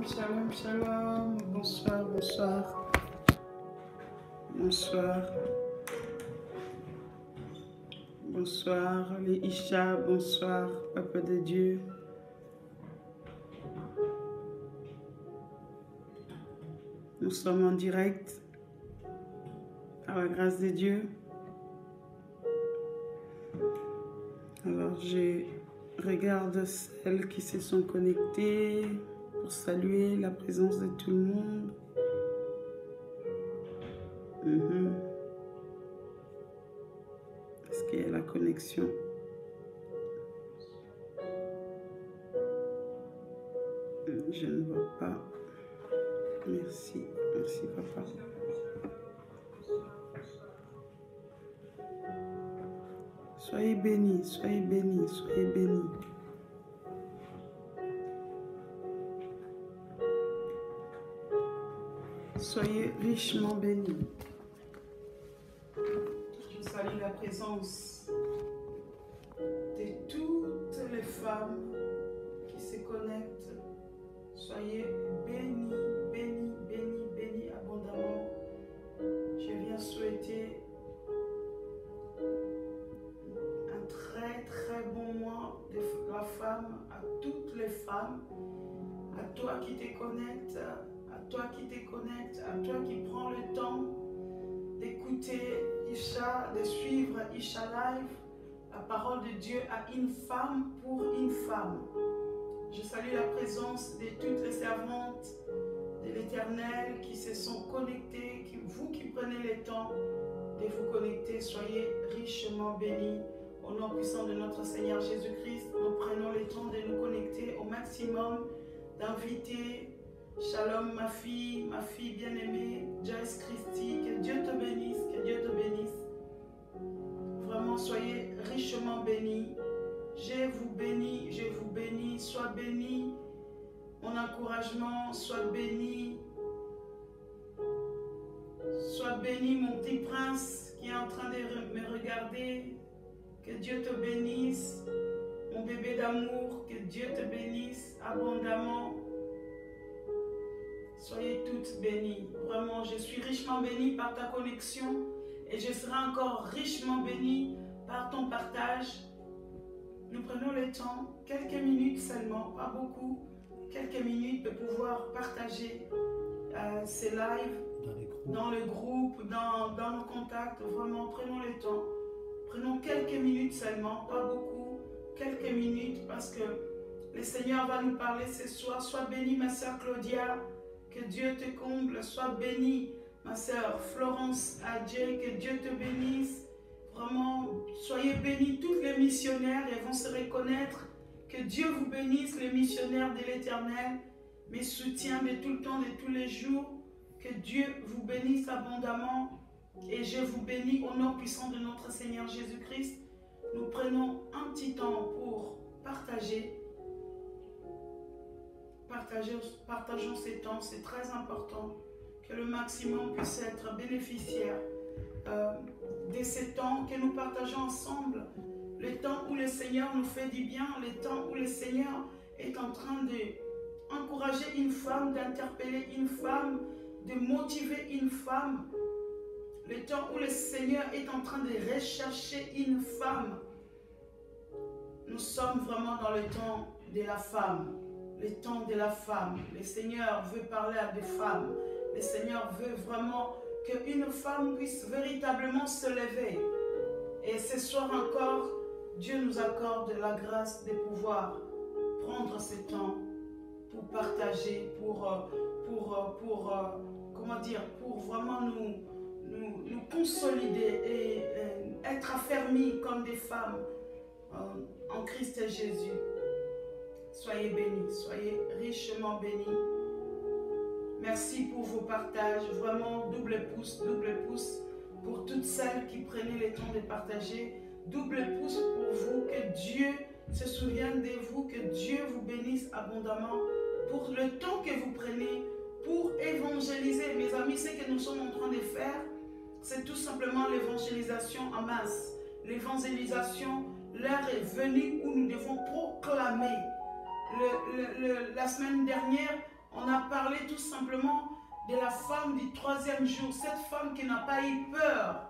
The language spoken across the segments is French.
Shalom, shalom. Bonsoir, bonsoir. Bonsoir. Bonsoir, les Isha. Bonsoir, peuple de Dieu. Nous sommes en direct, par la grâce de Dieu. Alors, je regarde celles qui se sont connectées pour saluer la présence de tout le monde. Est-ce qu'il y a la connexion? Je ne vois pas. Merci, merci papa. Soyez bénis, soyez bénis, soyez bénis. Soyez richement bénis. Je salue la présence de toutes les femmes qui se connectent. Soyez bénis, bénis, bénis, bénis abondamment. Je viens souhaiter un très très bon mois de la femme à toutes les femmes, à toi qui te connectes, à toi qui te connectes, à toi qui prends le temps d'écouter Isha, de suivre Isha Live, la parole de Dieu à une femme pour une femme. Je salue la présence de toutes les servantes de l'Éternel qui se sont connectées, vous qui prenez le temps de vous connecter, soyez richement bénis. Au nom puissant de notre Seigneur Jésus-Christ, nous prenons le temps de nous connecter au maximum, d'inviter. Shalom ma fille bien-aimée, Joyce Christie, que Dieu te bénisse, que Dieu te bénisse. Vraiment, soyez richement bénis. Je vous bénis, sois béni. Mon encouragement, sois béni. Sois béni, mon petit prince qui est en train de me regarder. Que Dieu te bénisse. Mon bébé d'amour, que Dieu te bénisse abondamment. Soyez toutes bénies. Vraiment, je suis richement bénie par ta connexion et je serai encore richement bénie par ton partage. Nous prenons le temps, quelques minutes seulement, pas beaucoup, quelques minutes de pouvoir partager ces lives dans le groupe, dans nos contacts. Vraiment, prenons le temps. Prenons quelques minutes seulement, pas beaucoup, quelques minutes parce que le Seigneur va nous parler ce soir. Sois bénie ma soeur Claudia. Que Dieu te comble, sois bénie, ma sœur Florence Adjé, que Dieu te bénisse. Vraiment, soyez bénis, toutes les missionnaires, elles vont se reconnaître. Que Dieu vous bénisse, les missionnaires de l'Éternel, mes soutiens de tout le temps, de tous les jours. Que Dieu vous bénisse abondamment. Et je vous bénis au nom puissant de notre Seigneur Jésus-Christ. Nous prenons un petit temps pour partager. Partageons ces temps, c'est très important que le maximum puisse être bénéficiaire de ces temps que nous partageons ensemble. Le temps où le Seigneur nous fait du bien, le temps où le Seigneur est en train d'encourager une femme, d'interpeller une femme, de motiver une femme. Le temps où le Seigneur est en train de rechercher une femme. Nous sommes vraiment dans le temps de la femme. Le temps de la femme. Le Seigneur veut parler à des femmes. Le Seigneur veut vraiment qu'une femme puisse véritablement se lever. Et ce soir encore, Dieu nous accorde la grâce de pouvoir prendre ce temps pour partager, pour vraiment nous consolider et être affermis comme des femmes en Christ Jésus. Soyez bénis, soyez richement bénis. Merci pour vos partages, vraiment double pouce pour toutes celles qui prenaient le temps de partager. Double pouce pour vous, que Dieu se souvienne de vous, que Dieu vous bénisse abondamment pour le temps que vous prenez pour évangéliser. Mes amis, ce que nous sommes en train de faire, c'est tout simplement l'évangélisation en masse. L'évangélisation, l'heure est venue où nous devons proclamer. La semaine dernière, On a parlé tout simplement de la femme du troisième jour, cette femme qui n'a pas eu peur.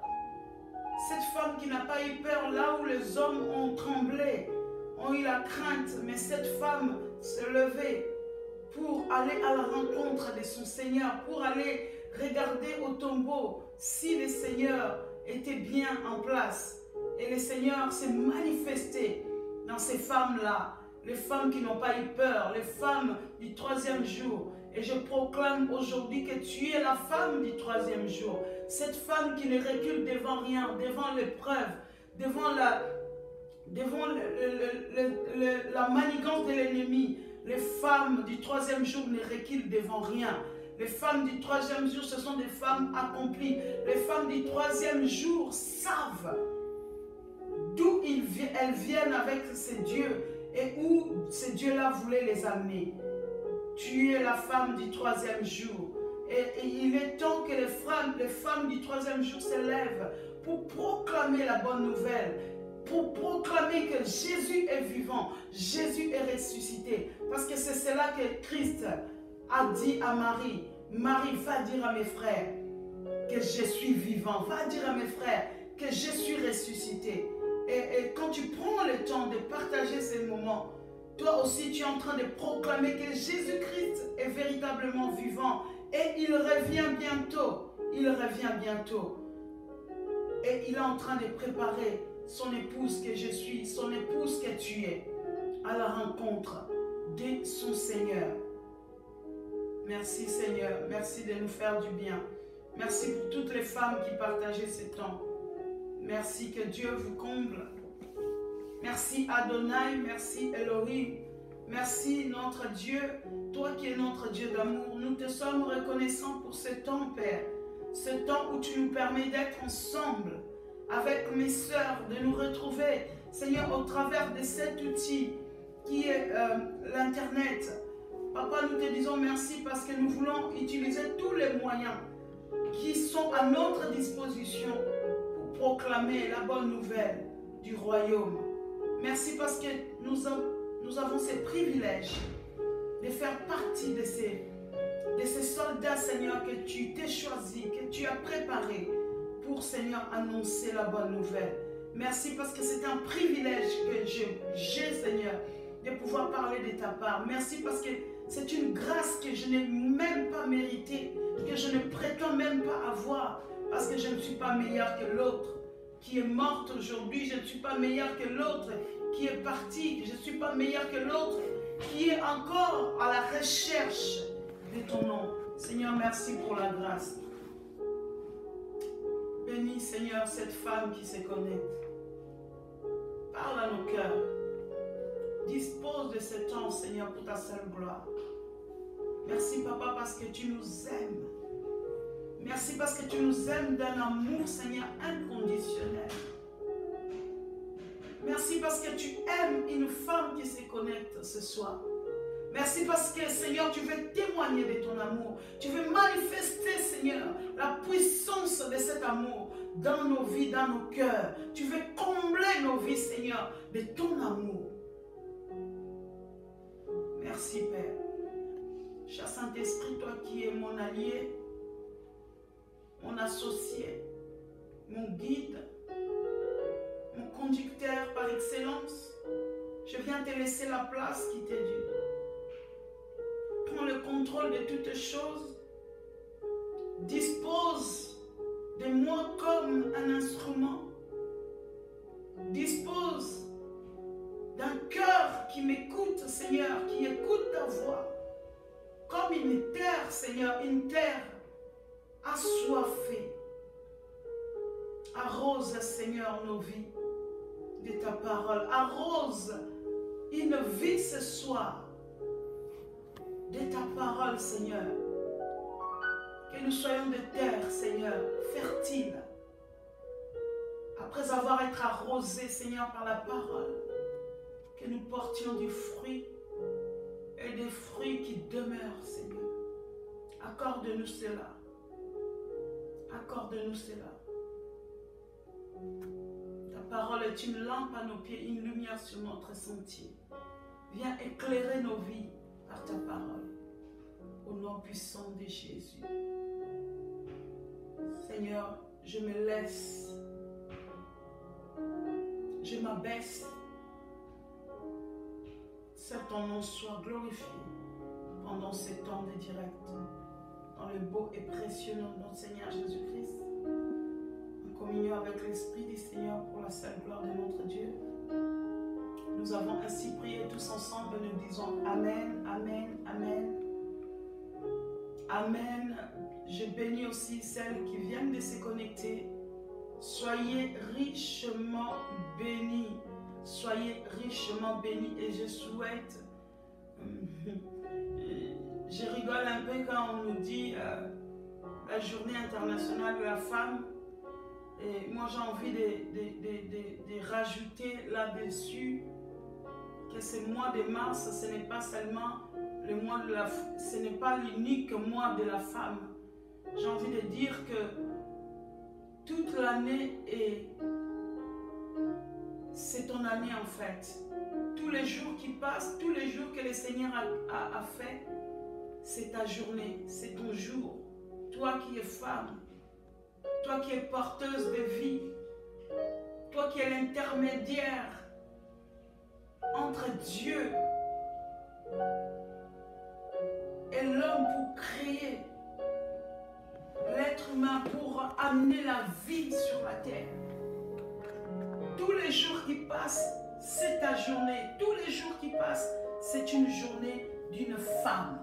Cette femme qui n'a pas eu peur là où les hommes ont tremblé, ont eu la crainte, mais cette femme se levait pour aller à la rencontre de son Seigneur, pour aller regarder au tombeau si le Seigneur était bien en place. Et le Seigneur s'est manifesté dans ces femmes-là, les femmes qui n'ont pas eu peur, les femmes du troisième jour. Et je proclame aujourd'hui que tu es la femme du troisième jour. Cette femme qui ne recule devant rien, devant l'épreuve, devant la manigance de l'ennemi. Les femmes du troisième jour ne reculent devant rien. Les femmes du troisième jour, ce sont des femmes accomplies. Les femmes du troisième jour savent d'où elles viennent avec ces dieux et où ces dieux-là voulaient les amener. Tu es la femme du troisième jour. Et il est temps que les femmes du troisième jour se lèvent pour proclamer la bonne nouvelle, pour proclamer que Jésus est vivant, Jésus est ressuscité. Parce que c'est cela que Christ a dit à Marie. Marie, va dire à mes frères que je suis vivant. Va dire à mes frères que je suis ressuscité. Et quand tu prends le temps de partager ces moments, toi aussi tu es en train de proclamer que Jésus-Christ est véritablement vivant. Et il revient bientôt. Il revient bientôt. Et il est en train de préparer son épouse que je suis, son épouse que tu es, à la rencontre de son Seigneur. Merci Seigneur, merci de nous faire du bien. Merci pour toutes les femmes qui partageaient ce temps. Merci, que Dieu vous comble. Merci Adonai, merci Elohim. Merci notre Dieu, toi qui es notre Dieu d'amour. Nous te sommes reconnaissants pour ce temps, Père. Ce temps où tu nous permets d'être ensemble avec mes sœurs, de nous retrouver, Seigneur, au travers de cet outil qui est l'Internet. Papa, nous te disons merci parce que nous voulons utiliser tous les moyens qui sont à notre disposition pour proclamer la bonne nouvelle du royaume. Merci parce que nous avons ces privilèges de faire partie de ces soldats, Seigneur, que tu t'es choisi, que tu as préparé pour, Seigneur, annoncer la bonne nouvelle. Merci parce que c'est un privilège que j'ai, Seigneur, de pouvoir parler de ta part. Merci parce que c'est une grâce que je n'ai même pas méritée, que je ne prétends même pas avoir, parce que je ne suis pas meilleure que l'autre qui est morte aujourd'hui, je ne suis pas meilleure que l'autre qui est parti, je ne suis pas meilleure que l'autre qui est encore à la recherche de ton nom. Seigneur, merci pour la grâce. Bénis, Seigneur, cette femme qui se connecte. Parle à nos cœurs. Dispose de ce temps, Seigneur, pour ta seule gloire. Merci, Papa, parce que tu nous aimes. Merci parce que tu nous aimes d'un amour, Seigneur, inconditionnel. Merci parce que tu aimes une femme qui se connecte ce soir. Merci parce que, Seigneur, tu veux témoigner de ton amour. Tu veux manifester, Seigneur, la puissance de cet amour dans nos vies, dans nos cœurs. Tu veux combler nos vies, Seigneur, de ton amour. Merci, Père. Cher Saint-Esprit, toi qui es mon allié, mon associé, mon guide, mon conducteur par excellence, je viens te laisser la place qui t'est due. Prends le contrôle de toutes choses. Dispose de moi comme un instrument. Dispose d'un cœur qui m'écoute, Seigneur, qui écoute ta voix. Comme une terre, Seigneur, une terre assoiffée. Arrose, Seigneur, nos vies de ta parole. Arrose une vie ce soir de ta parole, Seigneur. Que nous soyons de terre, Seigneur, fertile. Après avoir été arrosés, Seigneur, par la parole, que nous portions du fruit et des fruits qui demeurent, Seigneur. Accorde-nous cela. Accorde-nous cela. Ta parole est une lampe à nos pieds, une lumière sur notre sentier. Viens éclairer nos vies par ta parole. au nom puissant de Jésus. Seigneur, je me laisse, je m'abaisse. Seul ton nom soit glorifié pendant ces temps de direct, dans le beau et précieux nom de notre Seigneur Jésus-Christ, en communion avec l'Esprit du Seigneur pour la seule gloire de notre Dieu. Nous avons ainsi prié tous ensemble, nous disons Amen, Amen, Amen. Amen. Je bénis aussi celles qui viennent de se connecter. Soyez richement bénis. Soyez richement bénis. Et je souhaite... je rigole un peu quand on nous dit la journée internationale de la femme. Et moi j'ai envie de rajouter là-dessus que ce mois de mars, ce n'est pas seulement le mois de la femme, ce n'est pas l'unique mois de la femme. J'ai envie de dire que toute l'année c'est ton année en fait. Tous les jours qui passent, tous les jours que le Seigneur a fait, c'est ta journée, c'est ton jour. Toi qui es femme, toi qui es porteuse de vie, toi qui es l'intermédiaire entre Dieu et l'homme pour créer l'être humain, pour amener la vie sur la terre. Tous les jours qui passent, c'est ta journée. Tous les jours qui passent, c'est une journée d'une femme.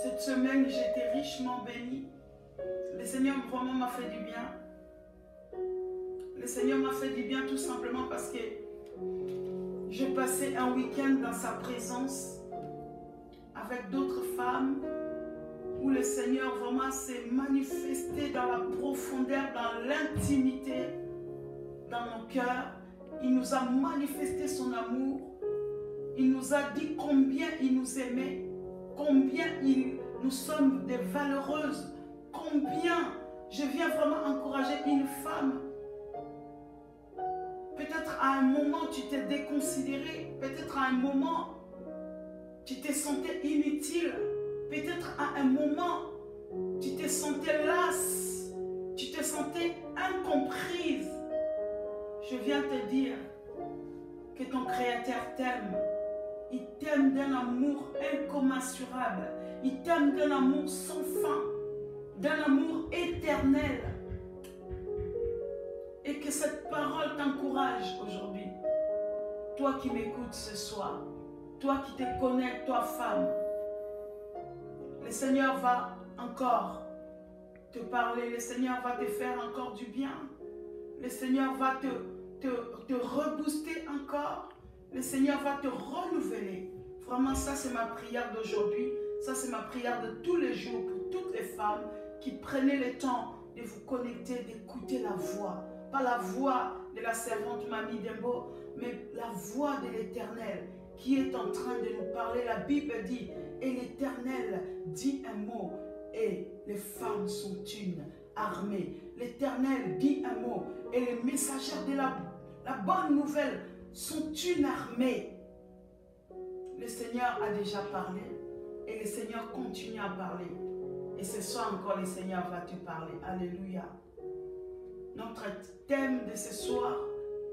Cette semaine, j'ai été richement bénie. Le Seigneur vraiment m'a fait du bien. Le Seigneur m'a fait du bien tout simplement parce que j'ai passé un week-end dans sa présence avec d'autres femmes où le Seigneur vraiment s'est manifesté dans la profondeur, dans l'intimité, dans nos cœurs. Il nous a manifesté son amour. Il nous a dit combien il nous aimait, combien nous sommes des valeureuses, combien je viens vraiment encourager une femme. Peut-être à un moment tu t'es déconsidéré, peut-être à un moment tu te sentais inutile, peut-être à un moment tu te sentais lasse, tu te sentais incomprise. Je viens te dire que ton Créateur t'aime. Il t'aime d'un amour incommensurable. Il t'aime d'un amour sans fin, d'un amour éternel. Et que cette parole t'encourage aujourd'hui. Toi qui m'écoutes ce soir, toi qui te connais, toi femme, le Seigneur va encore te parler, le Seigneur va te faire encore du bien. Le Seigneur va te rebooster encore. Le Seigneur va te renouveler. Vraiment, ça c'est ma prière d'aujourd'hui. Ça c'est ma prière de tous les jours pour toutes les femmes qui prenaient le temps de vous connecter, d'écouter la voix. Pas la voix de la servante Mamie Dembo, mais la voix de l'Éternel qui est en train de nous parler. La Bible dit, et l'Éternel dit un mot, et les femmes sont une armée. L'Éternel dit un mot, et les messagers de la bonne nouvelle sont une armée. Le Seigneur a déjà parlé, et le Seigneur continue à parler. Et ce soir encore, le Seigneur va te parler. Alléluia. Notre thème de ce soir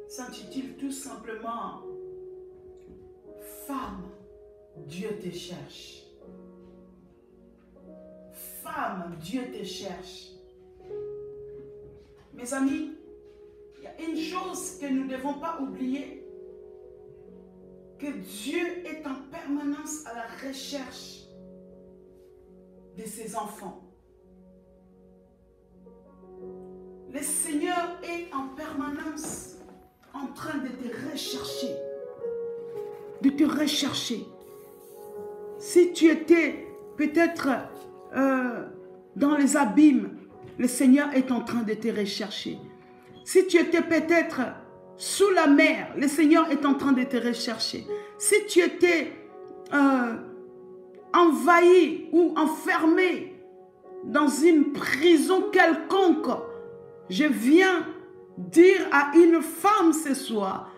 s'intitule tout simplement « Femme, Dieu te cherche ». Femme, Dieu te cherche. Mes amis, il y a une chose que nous ne devons pas oublier, que Dieu est en permanence à la recherche de ses enfants. Le Seigneur est en permanence en train de te rechercher. De te rechercher. Si tu étais peut-être dans les abîmes, le Seigneur est en train de te rechercher. Si tu étais peut-être sous la mer, le Seigneur est en train de te rechercher. Si tu étais envahi ou enfermé dans une prison quelconque, je viens dire à une femme ce soir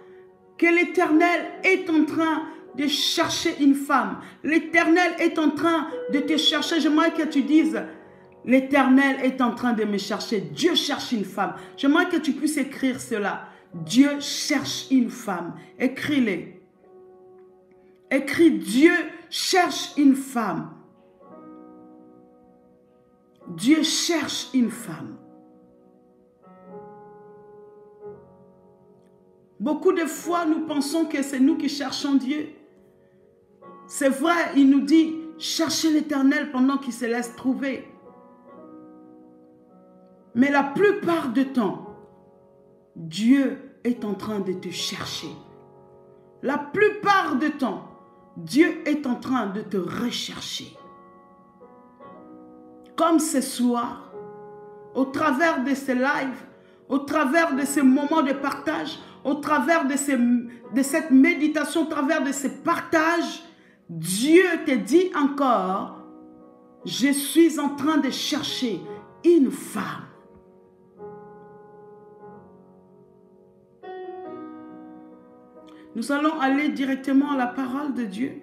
que l'Éternel est en train de chercher une femme. L'Éternel est en train de te chercher. J'aimerais que tu dises, l'Éternel est en train de me chercher. Dieu cherche une femme. J'aimerais que tu puisses écrire cela. Dieu cherche une femme. Écris-le. Écris, Dieu cherche une femme. Dieu cherche une femme. Beaucoup de fois, nous pensons que c'est nous qui cherchons Dieu. C'est vrai, il nous dit, cherchez l'Éternel pendant qu'il se laisse trouver. Mais la plupart du temps, Dieu est en train de te chercher. La plupart du temps, Dieu est en train de te rechercher. Comme ce soir, au travers de ces lives, au travers de ces moments de partage, au travers de cette méditation, au travers de ces partages, Dieu te dit encore, je suis en train de chercher une femme. Nous allons aller directement à la parole de Dieu.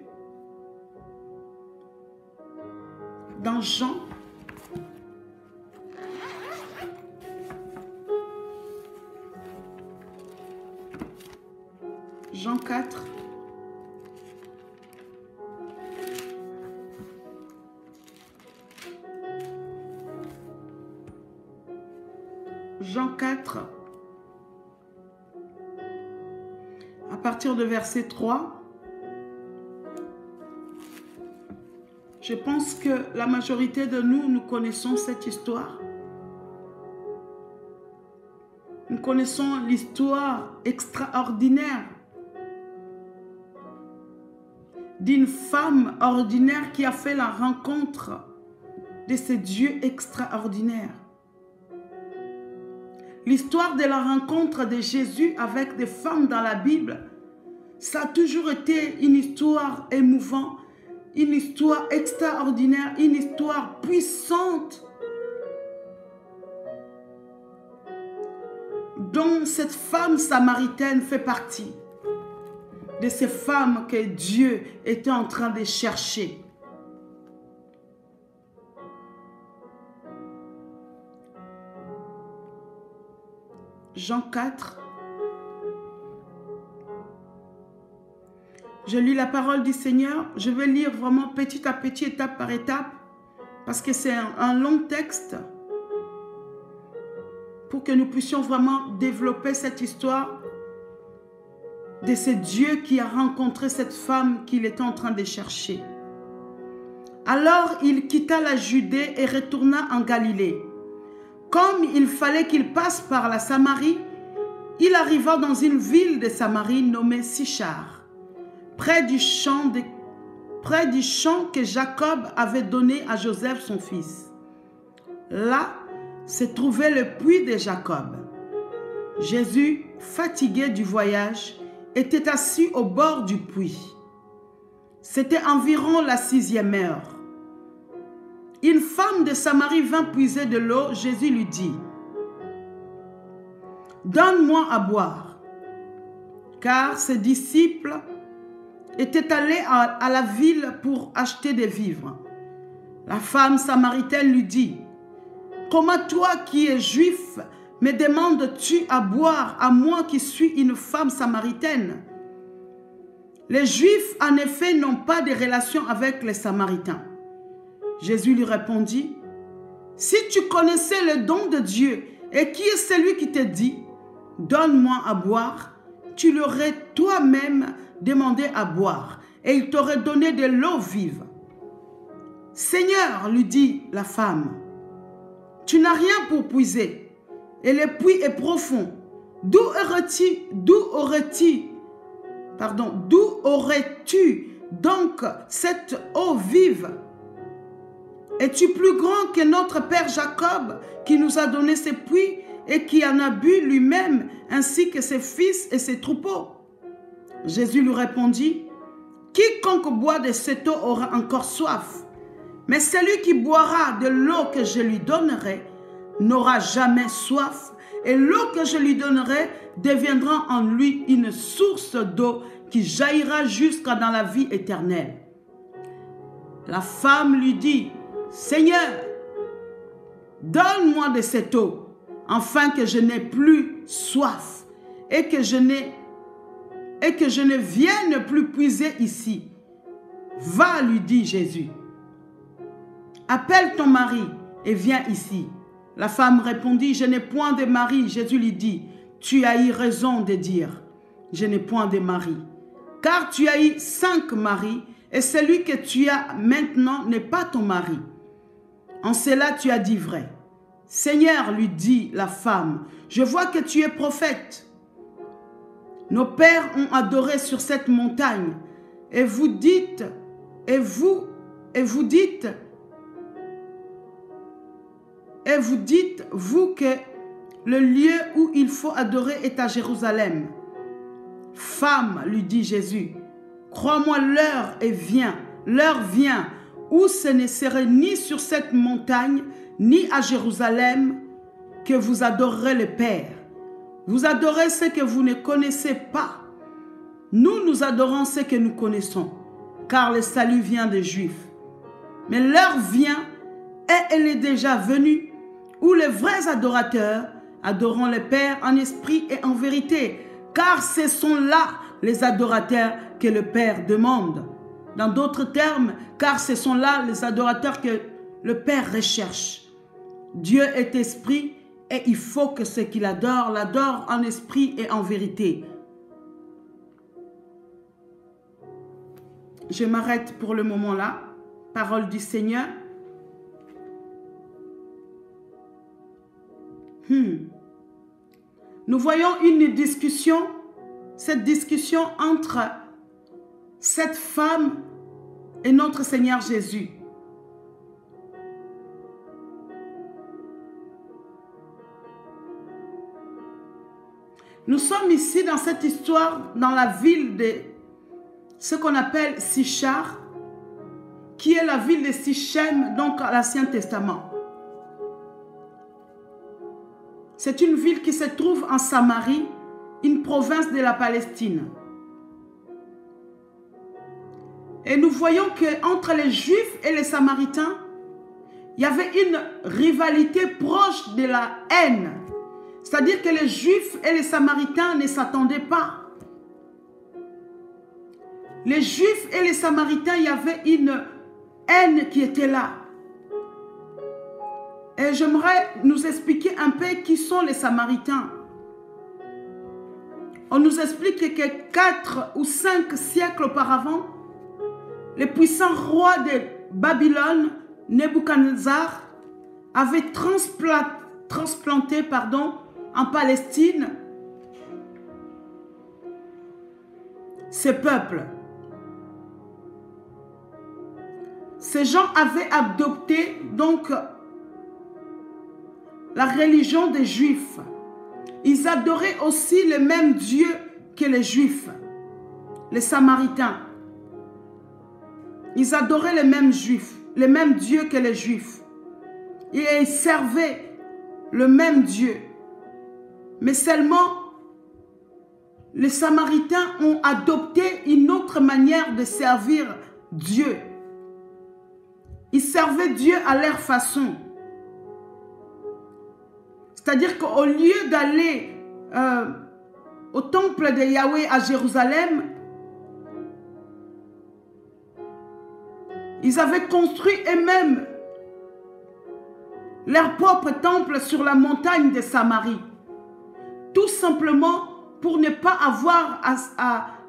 Dans Jean. Jean 4. Jean 4. À partir de verset 3. Je pense que la majorité de nous connaissons cette histoire. Nous connaissons l'histoire extraordinaire d'une femme ordinaire qui a fait la rencontre de ce Dieu extraordinaire. L'histoire de la rencontre de Jésus avec des femmes dans la Bible, ça a toujours été une histoire émouvante, une histoire extraordinaire, une histoire puissante, dont cette femme samaritaine fait partie de ces femmes que Dieu était en train de chercher. Jean 4. Je lis la parole du Seigneur. Je vais lire vraiment petit à petit, étape par étape, parce que c'est un long texte pour que nous puissions vraiment développer cette histoire de ce Dieu qui a rencontré cette femme qu'il était en train de chercher. Alors il quitta la Judée et retourna en Galilée. Comme il fallait qu'il passe par la Samarie, il arriva dans une ville de Samarie nommée Sichar, près du champ que Jacob avait donné à Joseph son fils. Là se trouvait le puits de Jacob. Jésus, fatigué du voyage, était assis au bord du puits. C'était environ la 6e heure. Une femme de Samarie vint puiser de l'eau. Jésus lui dit, « Donne-moi à boire. » Car ses disciples étaient allés à la ville pour acheter des vivres. La femme samaritaine lui dit, « Comment toi qui es juif, me demandes-tu à boire, à moi qui suis une femme samaritaine? » Les Juifs, en effet, n'ont pas de relation avec les Samaritains. Jésus lui répondit, « Si tu connaissais le don de Dieu, et qui est celui qui te dit, « Donne-moi à boire », tu l'aurais toi-même demandé à boire, et il t'aurait donné de l'eau vive. « Seigneur, lui dit la femme, tu n'as rien pour puiser, et le puits est profond. D'où aurais-tu donc cette eau vive? Es-tu plus grand que notre père Jacob qui nous a donné ce puits et qui en a bu lui-même ainsi que ses fils et ses troupeaux? » Jésus lui répondit, « Quiconque boit de cette eau aura encore soif. Mais celui qui boira de l'eau que je lui donnerai n'aura jamais soif, et l'eau que je lui donnerai deviendra en lui une source d'eau qui jaillira jusqu'à dans la vie éternelle. La femme lui dit, Seigneur, donne-moi de cette eau, afin que je n'ai plus soif et que je ne vienne plus puiser ici. Va, lui dit Jésus. Appelle ton mari et viens ici. La femme répondit, je n'ai point de mari. Jésus lui dit, tu as eu raison de dire, je n'ai point de mari. Car tu as eu 5 maris et celui que tu as maintenant n'est pas ton mari. En cela tu as dit vrai. Seigneur, lui dit la femme, je vois que tu es prophète. Nos pères ont adoré sur cette montagne et vous dites, vous, que le lieu où il faut adorer est à Jérusalem. Femme, lui dit Jésus, crois-moi, l'heure vient où ce ne serait ni sur cette montagne, ni à Jérusalem, que vous adorerez le Père. Vous adorez ce que vous ne connaissez pas. Nous adorons ce que nous connaissons, car le salut vient des Juifs. Mais l'heure vient, et elle est déjà venue, où les vrais adorateurs adoreront le Père en esprit et en vérité, car ce sont là les adorateurs que le Père demande. Dans d'autres termes, car ce sont là les adorateurs que le Père recherche. Dieu est esprit et il faut que ceux qui l'adorent en esprit et en vérité. Je m'arrête pour le moment là. Parole du Seigneur. Nous voyons une discussion, cette discussion entre cette femme et notre Seigneur Jésus. Nous sommes ici dans cette histoire, dans la ville de ce qu'on appelle Sichar, qui est la ville de Sichem, donc à l'Ancien Testament. C'est une ville qui se trouve en Samarie, une province de la Palestine. Et nous voyons qu'entre les Juifs et les Samaritains, il y avait une rivalité proche de la haine. C'est-à-dire que les Juifs et les Samaritains ne s'attendaient pas. Les Juifs et les Samaritains, il y avait une haine qui était là. Et j'aimerais nous expliquer un peu qui sont les Samaritains. On nous explique que 4 ou 5 siècles auparavant, le puissant roi de Babylone, Nebuchadnezzar, avait transplanté en Palestine ces peuples. Ces gens avaient adopté donc la religion des Juifs. Ils adoraient aussi le même Dieu que les Juifs, les Samaritains. Ils adoraient les mêmes Juifs, le même Dieu que les Juifs. Et ils servaient le même Dieu. Mais seulement, les Samaritains ont adopté une autre manière de servir Dieu. Ils servaient Dieu à leur façon. C'est-à-dire qu'au lieu d'aller au temple de Yahweh à Jérusalem, ils avaient construit eux-mêmes leur propre temple sur la montagne de Samarie. Tout simplement pour ne pas avoir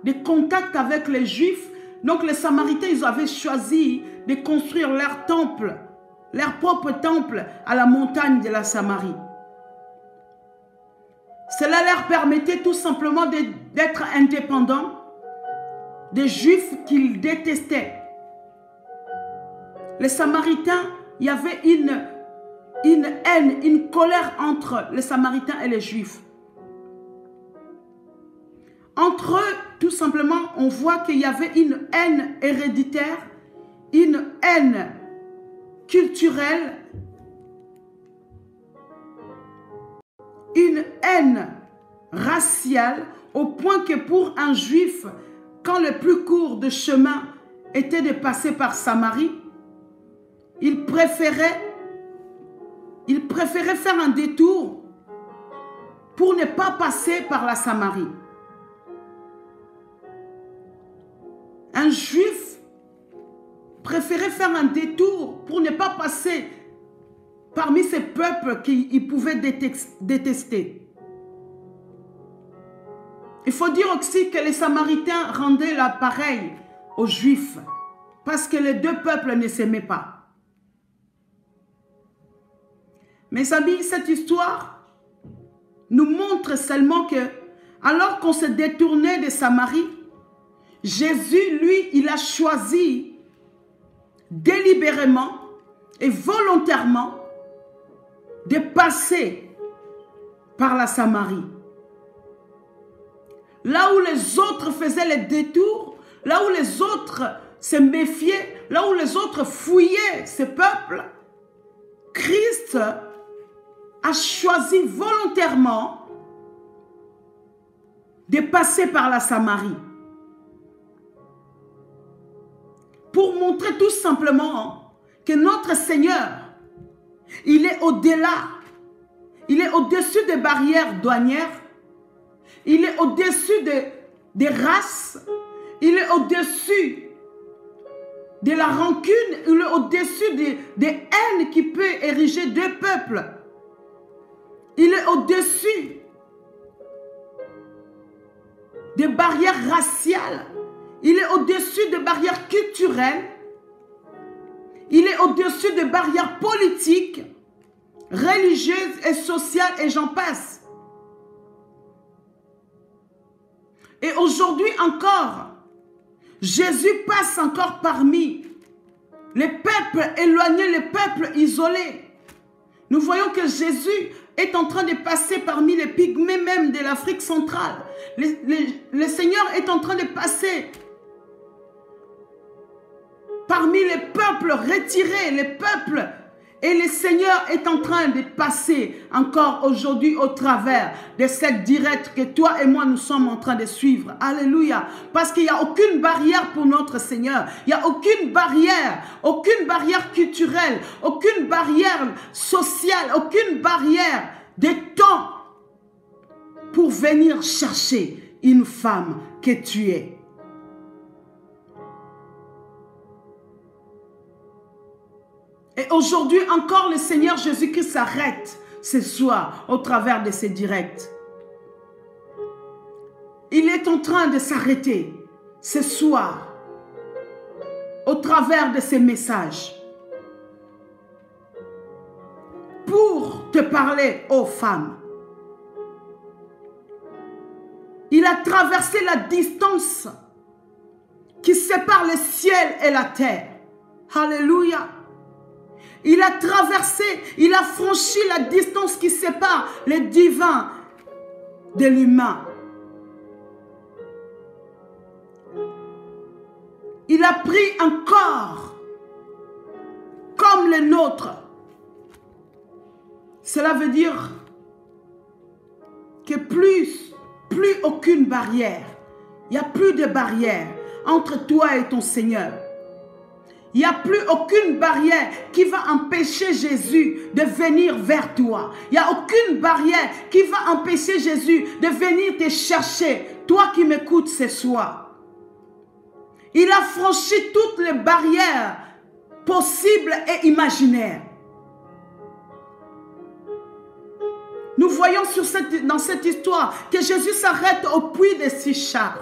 des contacts avec les Juifs. Donc les Samaritains, ils avaient choisi de construire leur temple, leur propre temple à la montagne de la Samarie. Cela leur permettait tout simplement d'être indépendants des Juifs qu'ils détestaient. Les Samaritains, il y avait une haine, une colère entre les Samaritains et les Juifs. Entre eux, tout simplement, on voit qu'il y avait une haine héréditaire, une haine culturelle, une haine raciale, au point que pour un Juif, quand le plus court de chemin était de passer par Samarie, il préférait faire un détour pour ne pas passer par la Samarie. Un juif préférait faire un détour pour ne pas passer parmi ces peuples qu'il pouvait détester. Il faut dire aussi que les Samaritains rendaient l'appareil aux Juifs parce que les deux peuples ne s'aimaient pas. Mes amis, cette histoire nous montre seulement que alors qu'on se détournait de Samarie, Jésus, lui, il a choisi délibérément et volontairement de passer par la Samarie. Là où les autres faisaient les détours, là où les autres se méfiaient, là où les autres fouillaient ce peuple, Christ a choisi volontairement de passer par la Samarie. Pour montrer tout simplement que notre Seigneur, il est au-delà, il est au-dessus des barrières douanières, il est au-dessus des races, il est au-dessus de la rancune, il est au-dessus des haines qui peuvent ériger deux peuples. Il est au-dessus des barrières raciales, il est au-dessus des barrières culturelles, il est au-dessus des barrières politiques, religieuses et sociales et j'en passe. Et aujourd'hui encore, Jésus passe encore parmi les peuples éloignés, les peuples isolés. Nous voyons que Jésus est en train de passer parmi les pygmées même de l'Afrique centrale. Le Seigneur est en train de passer parmi les peuples retirés, les peuples. Et le Seigneur est en train de passer encore aujourd'hui au travers de cette directe que toi et moi nous sommes en train de suivre. Alléluia. Parce qu'il n'y a aucune barrière pour notre Seigneur. Il n'y a aucune barrière culturelle, aucune barrière sociale, aucune barrière de temps pour venir chercher une femme que tu es. Et aujourd'hui encore, le Seigneur Jésus-Christ s'arrête ce soir au travers de ces directs. Il est en train de s'arrêter ce soir au travers de ces messages pour te parler aux femmes. Il a traversé la distance qui sépare le ciel et la terre. Alléluia. Il a traversé, il a franchi la distance qui sépare le divin de l'humain. Il a pris un corps comme le nôtre. Cela veut dire que plus aucune barrière, il n'y a plus de barrière entre toi et ton Seigneur. Il n'y a plus aucune barrière qui va empêcher Jésus de venir vers toi. Il n'y a aucune barrière qui va empêcher Jésus de venir te chercher. Toi qui m'écoutes ce soir. Il a franchi toutes les barrières possibles et imaginaires. Nous voyons dans cette histoire que Jésus s'arrête au puits de Sichar.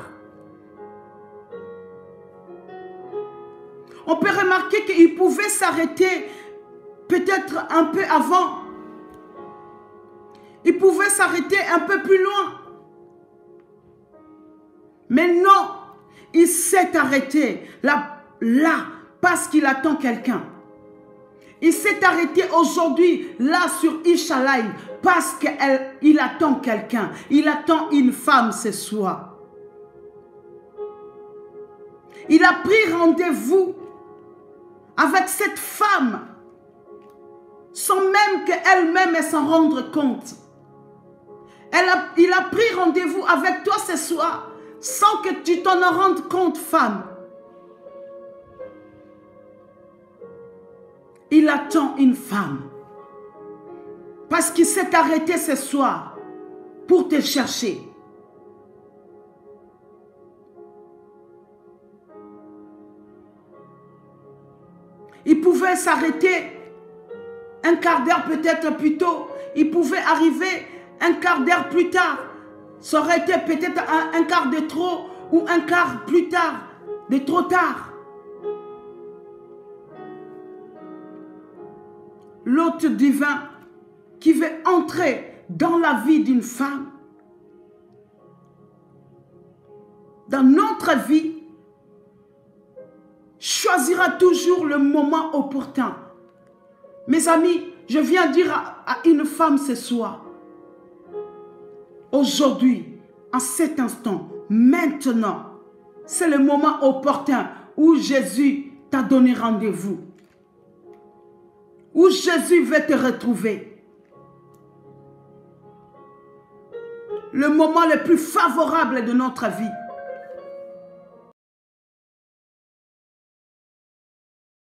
On peut remarquer qu'il pouvait s'arrêter peut-être un peu avant. Il pouvait s'arrêter un peu plus loin. Mais non, il s'est arrêté là parce qu'il attend quelqu'un. Il s'est arrêté aujourd'hui là sur Isha Live parce qu'il attend quelqu'un. Il attend une femme ce soir. Il a pris rendez-vous avec cette femme, sans même qu'elle-même s'en rende compte. Il a pris rendez-vous avec toi ce soir, sans que tu t'en rendes compte, femme. Il attend une femme. Parce qu'il s'est arrêté ce soir pour te chercher. Il pouvait s'arrêter un quart d'heure peut-être plus tôt. Il pouvait arriver un quart d'heure plus tard. Ça aurait été peut-être un quart de trop ou un quart plus tard, de trop tard. L'hôte divin qui veut entrer dans la vie d'une femme, dans notre vie, choisira toujours le moment opportun. Mes amis, je viens dire à une femme ce soir, aujourd'hui, en cet instant, maintenant, c'est le moment opportun où Jésus t'a donné rendez-vous. Où Jésus veut te retrouver. Le moment le plus favorable de notre vie.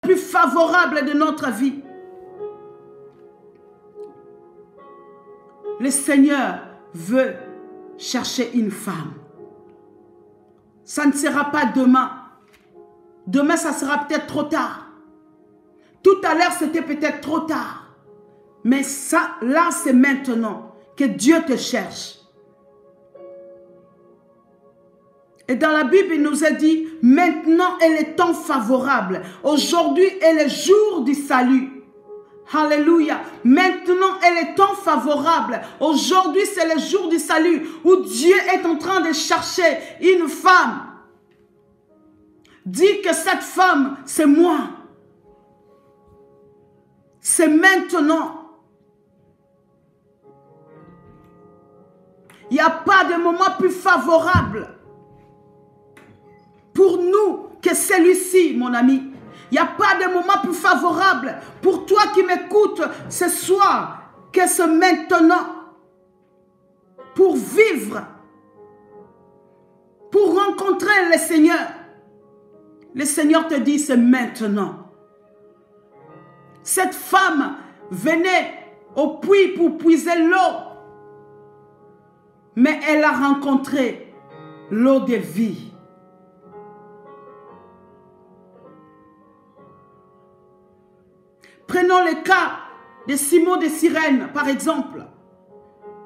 Le plus favorable de notre vie. Le Seigneur veut chercher une femme. Ça ne sera pas demain. Demain, ça sera peut-être trop tard. Tout à l'heure, c'était peut-être trop tard. Mais ça, là, c'est maintenant que Dieu te cherche. Et dans la Bible, il nous a dit, maintenant est le temps favorable. Aujourd'hui est le jour du salut. Alléluia. Maintenant est le temps favorable. Aujourd'hui, c'est le jour du salut où Dieu est en train de chercher une femme. Dis que cette femme, c'est moi. C'est maintenant. Il n'y a pas de moment plus favorable pour nous que celui-ci, mon ami. Il n'y a pas de moment plus favorable pour toi qui m'écoutes ce soir que ce maintenant. Pour vivre, pour rencontrer le Seigneur. Le Seigneur te dit, c'est maintenant. Cette femme venait au puits pour puiser l'eau. Mais elle a rencontré l'eau de vie. Prenons le cas de Simon de Cyrène, par exemple.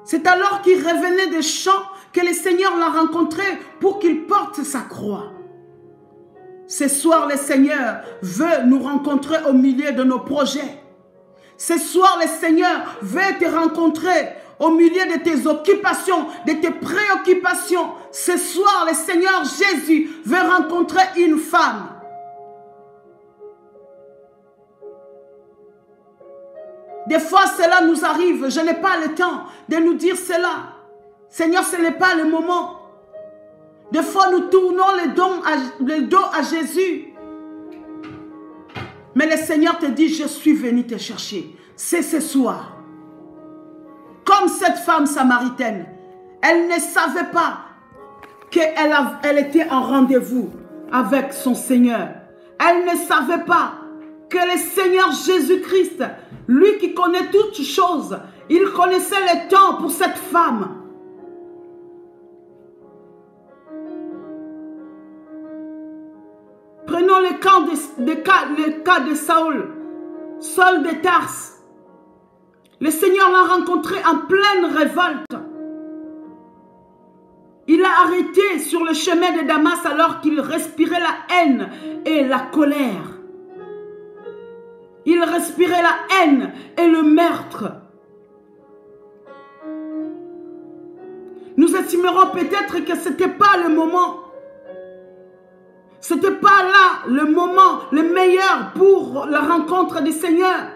C'est alors qu'il revenait des champs que le Seigneur l'a rencontré pour qu'il porte sa croix. Ce soir, le Seigneur veut nous rencontrer au milieu de nos projets. Ce soir, le Seigneur veut te rencontrer au milieu de tes occupations, de tes préoccupations. Ce soir, le Seigneur Jésus veut rencontrer une femme. Des fois, cela nous arrive. Je n'ai pas le temps de nous dire cela. Seigneur, ce n'est pas le moment. Des fois, nous tournons le dos à Jésus. Mais le Seigneur te dit, je suis venu te chercher. C'est ce soir. Comme cette femme samaritaine. Elle ne savait pas qu'elle était en rendez-vous avec son Seigneur. Elle ne savait pas que le Seigneur Jésus-Christ, lui qui connaît toutes choses, il connaissait le temps pour cette femme. Prenons le cas de Saül, Saul de Tarse. Le Seigneur l'a rencontré en pleine révolte. Il l'a arrêté sur le chemin de Damas alors qu'il respirait la haine et la colère. Il respirait la haine et le meurtre. Nous estimerons peut-être que ce n'était pas le moment. Ce n'était pas là le moment le meilleur pour la rencontre du Seigneur.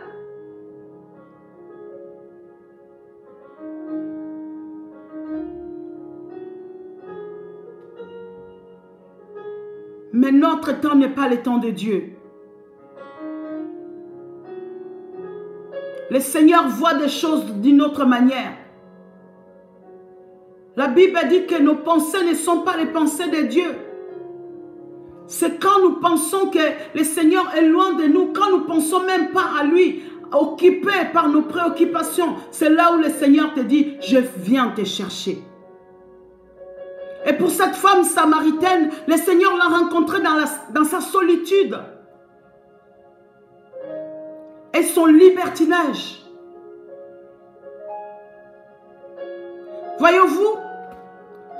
Mais notre temps n'est pas le temps de Dieu. Le Seigneur voit des choses d'une autre manière. La Bible dit que nos pensées ne sont pas les pensées de Dieu. C'est quand nous pensons que le Seigneur est loin de nous, quand nous ne pensons même pas à lui, occupés par nos préoccupations, c'est là où le Seigneur te dit, je viens te chercher. Et pour cette femme samaritaine, le Seigneur l'a rencontrée dans sa solitude et son libertinage. Voyez-vous,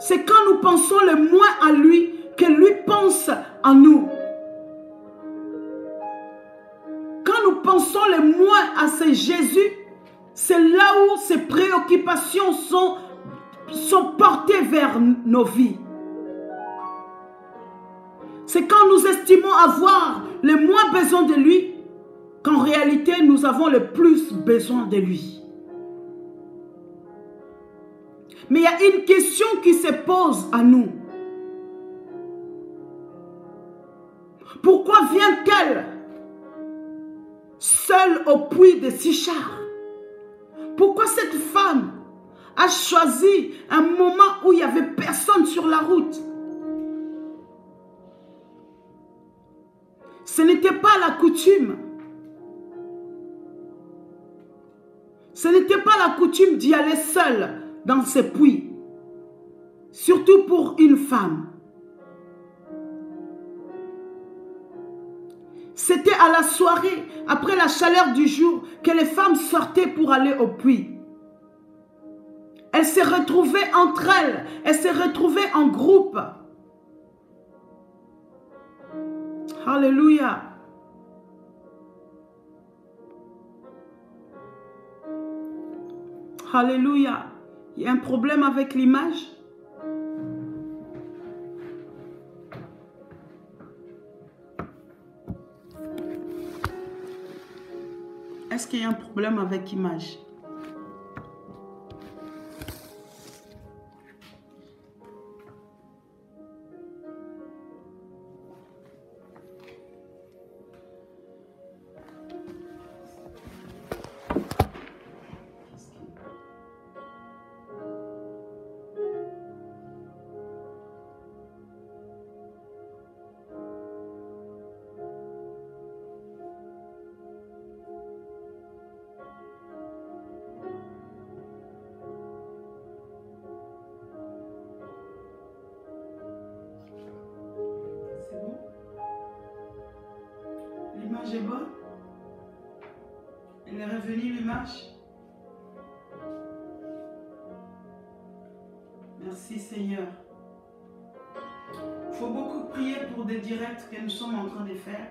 c'est quand nous pensons le moins à lui que lui pense à nous. Quand nous pensons le moins à ce Jésus, c'est là où ses préoccupations sont portées vers nos vies. C'est quand nous estimons avoir le moins besoin de lui, qu'en réalité nous avons le plus besoin de lui. Mais il y a une question qui se pose à nous. Pourquoi vient-elle seule au puits de Sichar? Pourquoi cette femme a choisi un moment où il n'y avait personne sur la route? Ce n'était pas la coutume. Ce n'était pas la coutume d'y aller seule dans ce puits. Surtout pour une femme. C'était à la soirée, après la chaleur du jour, que les femmes sortaient pour aller au puits. Elles se retrouvaient entre elles, elles se retrouvaient en groupe. Alléluia. Alléluia. Il y a un problème avec l'image? Est-ce qu'il y a un problème avec l'image? L'image est bonne? Elle est revenue l'image? Merci Seigneur. Il faut beaucoup prier pour des directs que nous sommes en train de faire.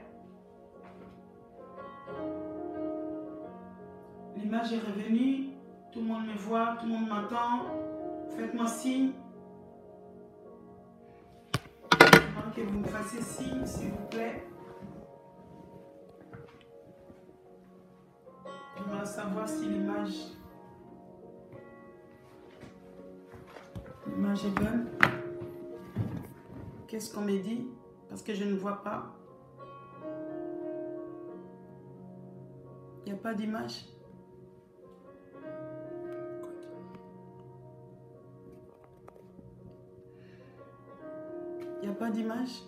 L'image est revenue. Tout le monde me voit, tout le monde m'entend. Faites-moi signe. J'aimerais que vous me fassiez signe, s'il vous plaît. On va savoir si l'image est bonne. Qu'est-ce qu'on me dit? Parce que je ne vois pas. Il n'y a pas d'image. Il n'y a pas d'image.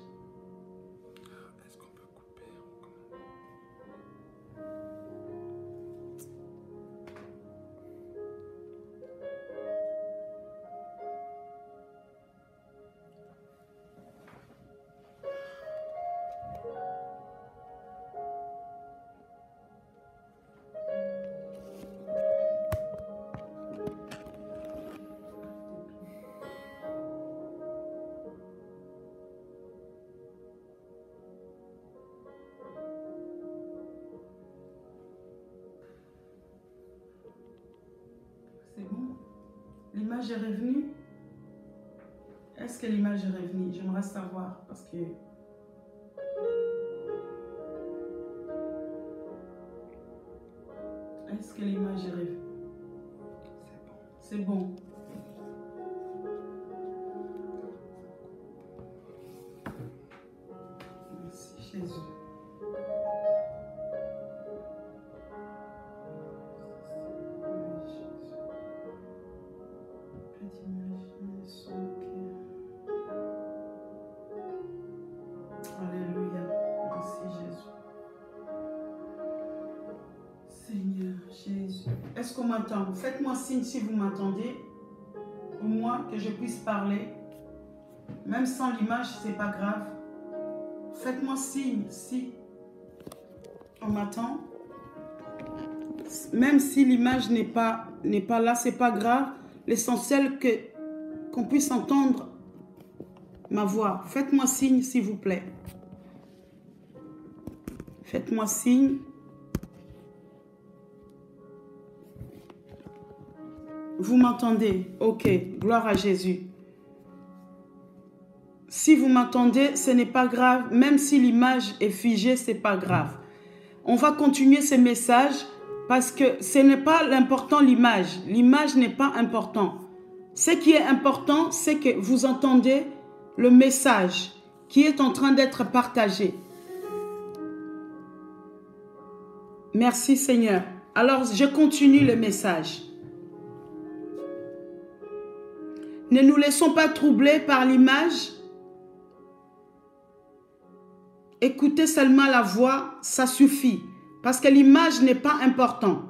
Est-ce qu'on peut couper? C'est bon. L'image est revenue. Est-ce que l'image est revenue? J'aimerais savoir parce que... Est-ce que l'image est revenue? C'est bon. Merci Jésus. Petite image. Est-ce qu'on m'entend? Faites-moi signe si vous m'entendez. Au moins que je puisse parler. Même sans l'image, c'est pas grave. Faites-moi signe si on m'attend. Même si l'image n'est pas là, c'est pas grave. L'essentiel qu'on puisse entendre ma voix. Faites-moi signe, s'il vous plaît. Faites-moi signe. Vous m'entendez? Ok, gloire à Jésus. Si vous m'entendez, ce n'est pas grave. Même si l'image est figée, ce n'est pas grave. On va continuer ce message parce que ce n'est pas l'important l'image. L'image n'est pas important. Ce qui est important, c'est que vous entendez le message qui est en train d'être partagé. Merci Seigneur. Alors, je continue le message. Ne nous laissons pas troubler par l'image. Écoutez seulement la voix, ça suffit. Parce que l'image n'est pas importante.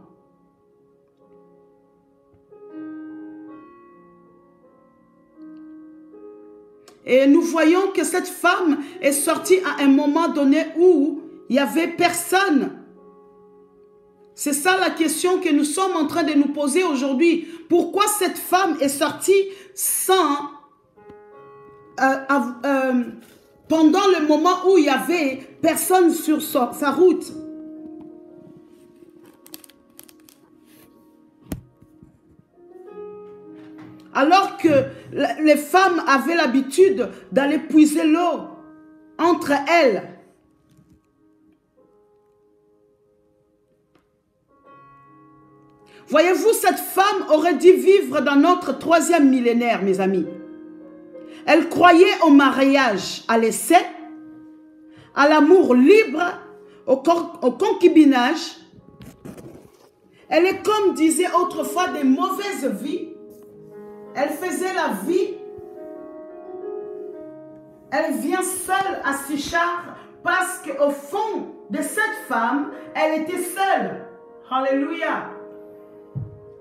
Et nous voyons que cette femme est sortie à un moment donné où il n'y avait personne. C'est ça la question que nous sommes en train de nous poser aujourd'hui. Pourquoi cette femme est sortie sans... pendant le moment où il n'y avait personne sur sa route? Alors que les femmes avaient l'habitude d'aller puiser l'eau entre elles. Voyez-vous, cette femme aurait dû vivre dans notre 3e millénaire, mes amis. Elle croyait au mariage à l'essai, à l'amour libre, au concubinage. Elle est comme disait autrefois des mauvaises vies. Elle faisait la vie. Elle vient seule à Sichar parce qu'au fond de cette femme, elle était seule. Alléluia.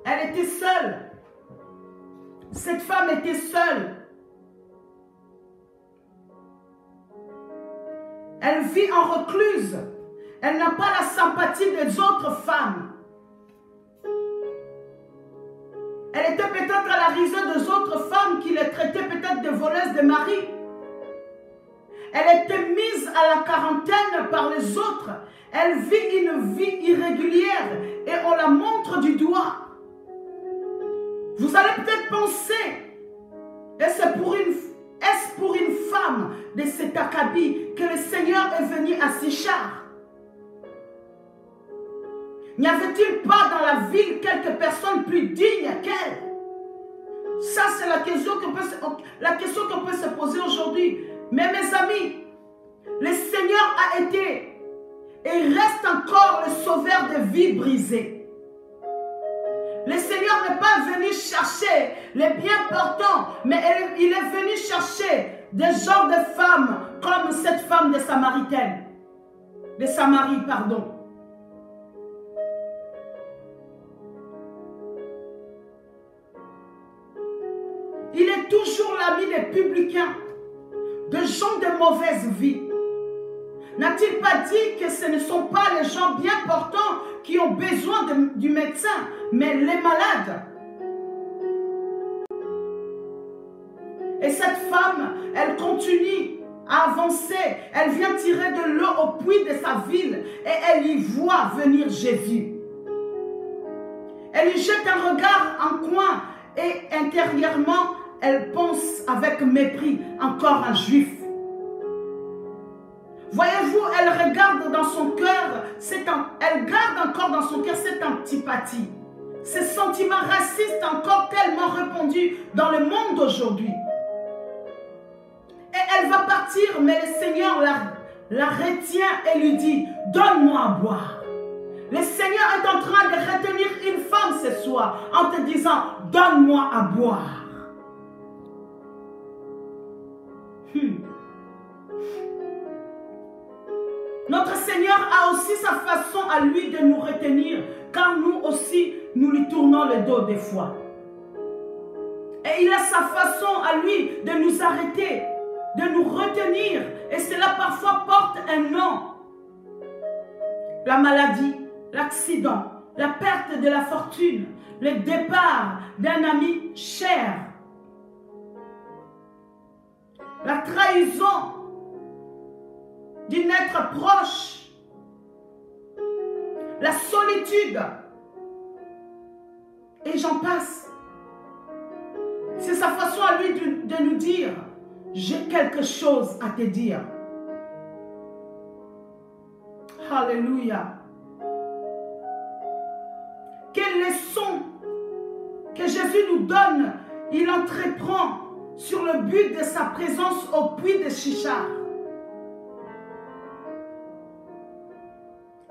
Elle était seule. Cette femme était seule. Elle vit en recluse. Elle n'a pas la sympathie des autres femmes. Elle était peut-être à la risée des autres femmes qui les traitaient peut-être de voleuses de mari. Elle était mise à la quarantaine par les autres. Elle vit une vie irrégulière et on la montre du doigt. Vous allez peut-être penser, est-ce pour une femme de cet acabit que le Seigneur est venu à Sichar? N'y avait-il pas dans la ville quelques personnes plus dignes qu'elle? Ça, c'est la question qu'on peut se poser aujourd'hui. Mais mes amis, le Seigneur a été et reste encore le sauveur de vies brisées. Le Seigneur n'est pas venu chercher les bien portants, mais il est venu chercher des genres de femmes comme cette femme de Samarie, pardon. Il est toujours l'ami des publicains, de gens de mauvaise vie. N'a-t-il pas dit que ce ne sont pas les gens bien portants qui ont besoin du médecin, mais les malades? Et cette femme, elle continue à avancer. Elle vient tirer de l'eau au puits de sa ville et elle y voit venir Jésus. Elle y jette un regard en coin et intérieurement, elle pense avec mépris, encore un juif. Voyez-vous, elle regarde dans son cœur, elle garde encore dans son cœur cette antipathie. Ce sentiment raciste encore tellement répandu dans le monde d'aujourd'hui. Et elle va partir, mais le Seigneur la retient et lui dit, donne-moi à boire. Le Seigneur est en train de retenir une femme ce soir en te disant, donne-moi à boire. Notre Seigneur a aussi sa façon à lui de nous retenir, car nous aussi, nous lui tournons le dos des fois. Et il a sa façon à lui de nous arrêter, de nous retenir. Et cela parfois porte un nom. La maladie, l'accident, la perte de la fortune, le départ d'un ami cher, la trahison d'un être proche, la solitude, et j'en passe. C'est sa façon à lui de nous dire, j'ai quelque chose à te dire. Alléluia. Quelle leçon que Jésus nous donne, il entreprend sur le but de sa présence au puits de Sichar.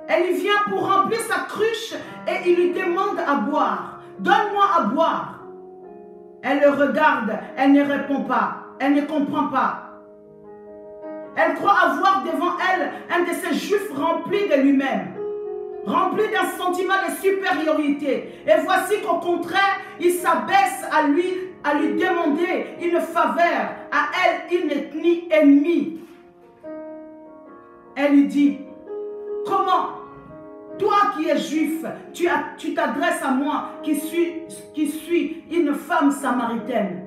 Elle vient pour remplir sa cruche et il lui demande à boire. Donne-moi à boire. Elle le regarde, elle ne répond pas, elle ne comprend pas. Elle croit avoir devant elle un de ces juifs remplis de lui-même, rempli d'un sentiment de supériorité. Et voici qu'au contraire, il s'abaisse à lui demander une faveur. À elle, il n'est ni ennemi. Elle lui dit, comment, toi qui es juif, tu t'adresses à moi qui suis une femme samaritaine?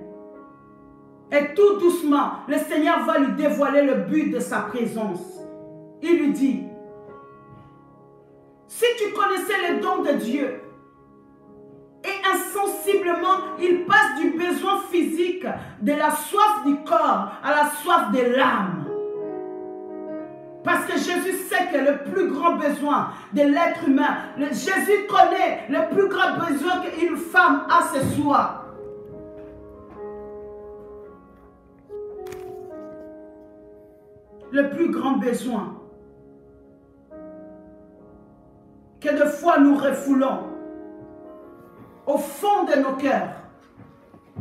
Et tout doucement, le Seigneur va lui dévoiler le but de sa présence. Il lui dit, si tu connaissais le don de Dieu, et insensiblement, il passe du besoin physique, de la soif du corps, à la soif de l'âme. Parce que Jésus sait que le plus grand besoin de l'être humain, Jésus connaît le plus grand besoin qu'une femme a ce soir. Le plus grand besoin que de fois nous refoulons au fond de nos cœurs,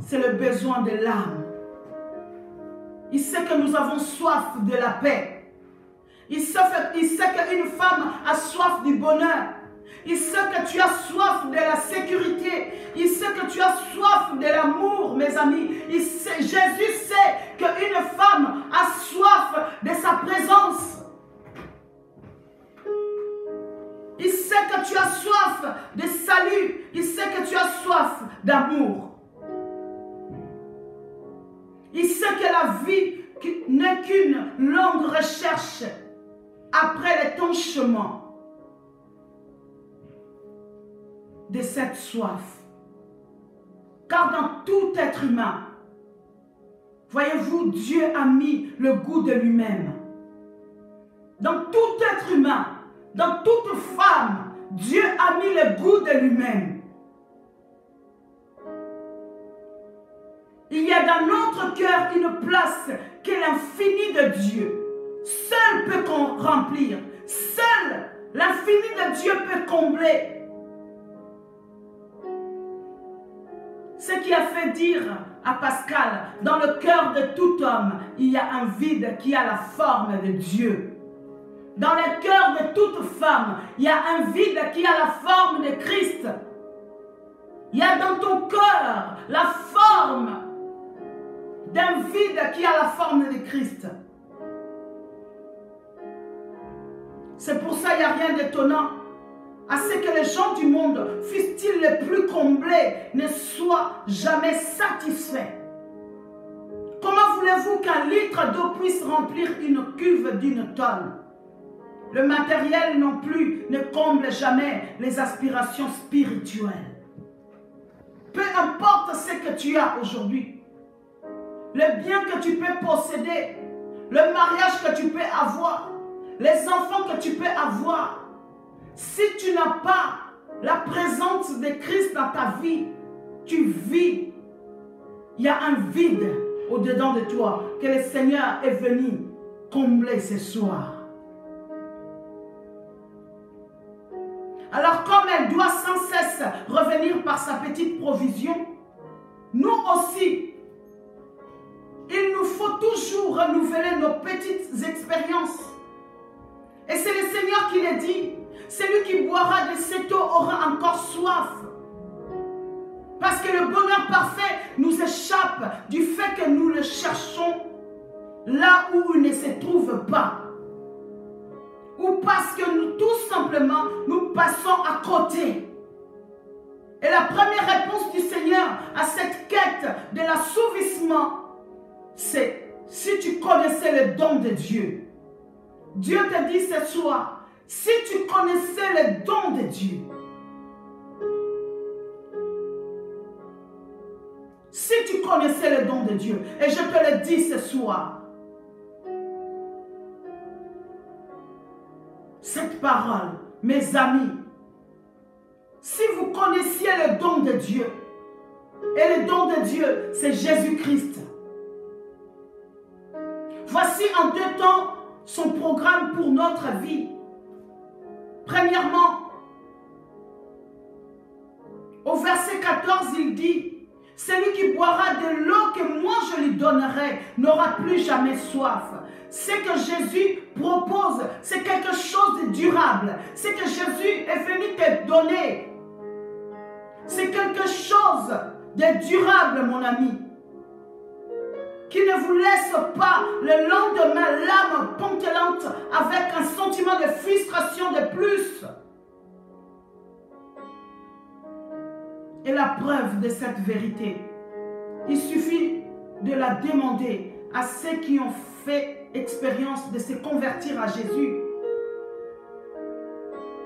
c'est le besoin de l'âme. Il sait que nous avons soif de la paix. Il sait qu'une femme a soif du bonheur. Il sait que tu as soif de la sécurité. Il sait que tu as soif de l'amour, mes amis. Jésus sait qu'une femme a soif de sa présence. Il sait que tu as soif de salut. Il sait que tu as soif d'amour. Il sait que la vie n'est qu'une longue recherche après l'étanchement de cette soif. Car dans tout être humain, voyez-vous, Dieu a mis le goût de lui-même. Dans tout être humain, dans toute femme, Dieu a mis le goût de lui-même. Il y a dans notre cœur une place qui est l'infini de Dieu. Seul peut remplir. Seul l'infini de Dieu peut combler. Ce qui a fait dire à Pascal, dans le cœur de tout homme, il y a un vide qui a la forme de Dieu. Dans le cœur de toute femme, il y a un vide qui a la forme de Christ. Il y a dans ton cœur la forme d'un vide qui a la forme de Christ. C'est pour ça qu'il n'y a rien d'étonnant à ce que les gens du monde, fussent-ils les plus comblés, ne soient jamais satisfaits. Comment voulez-vous qu'un litre d'eau puisse remplir une cuve d'une tonne? Le matériel non plus ne comble jamais les aspirations spirituelles. Peu importe ce que tu as aujourd'hui, le bien que tu peux posséder, le mariage que tu peux avoir, les enfants que tu peux avoir, si tu n'as pas la présence de Christ dans ta vie, tu vis. Il y a un vide au-dedans de toi que le Seigneur est venu combler ce soir. Alors comme elle doit sans cesse revenir par sa petite provision, nous aussi, il nous faut toujours renouveler nos petites expériences. Et c'est le Seigneur qui le dit. Celui qui boira de cette eau aura encore soif. parce que le bonheur parfait nous échappe du fait que nous le cherchons là où il ne se trouve pas. Ou parce que nous, tout simplement, nous passons à côté. Et la première réponse du Seigneur à cette quête de l'assouvissement, c'est si tu connaissais le don de Dieu. Dieu te dit ce soir, si tu connaissais le don de Dieu, si tu connaissais le don de Dieu, et je te le dis ce soir, cette parole, mes amis, si vous connaissiez le don de Dieu, et le don de Dieu, c'est Jésus-Christ. Voici en 2 temps son programme pour notre vie. Premièrement, au verset 14, il dit, « Celui qui boira de l'eau que moi je lui donnerai n'aura plus jamais soif. » Ce que Jésus propose, c'est quelque chose de durable. Ce que Jésus est venu te donner, c'est quelque chose de durable, mon ami, qui ne vous laisse pas le lendemain l'âme pantelante avec un sentiment de frustration de plus. Et la preuve de cette vérité, il suffit de la demander à ceux qui ont fait expérience de se convertir à Jésus.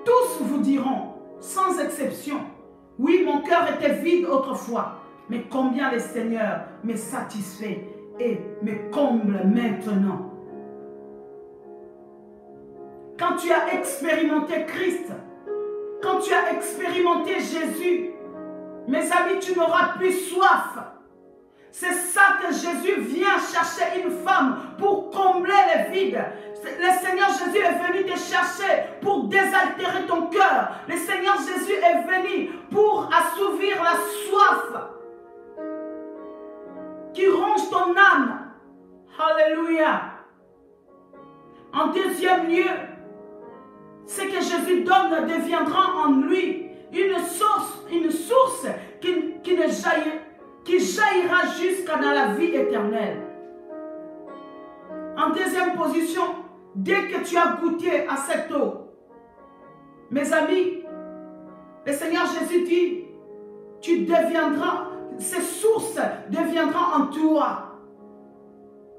Tous vous diront, sans exception, oui, mon cœur était vide autrefois, mais combien le Seigneur me satisfait et me comble maintenant. Quand tu as expérimenté Christ, quand tu as expérimenté Jésus, mes amis, tu n'auras plus soif. C'est ça que Jésus vient chercher une femme pour combler le vide. Le Seigneur Jésus est venu te chercher pour désaltérer ton cœur. Le Seigneur Jésus est venu pour assouvir la soif qui ronge ton âme. Alléluia. En deuxième lieu, ce que Jésus donne deviendra en lui une source qui jaillira jusqu'à dans la vie éternelle. En deuxième position, dès que tu as goûté à cette eau, mes amis, le Seigneur Jésus dit, tu deviendras, ces sources deviendront en toi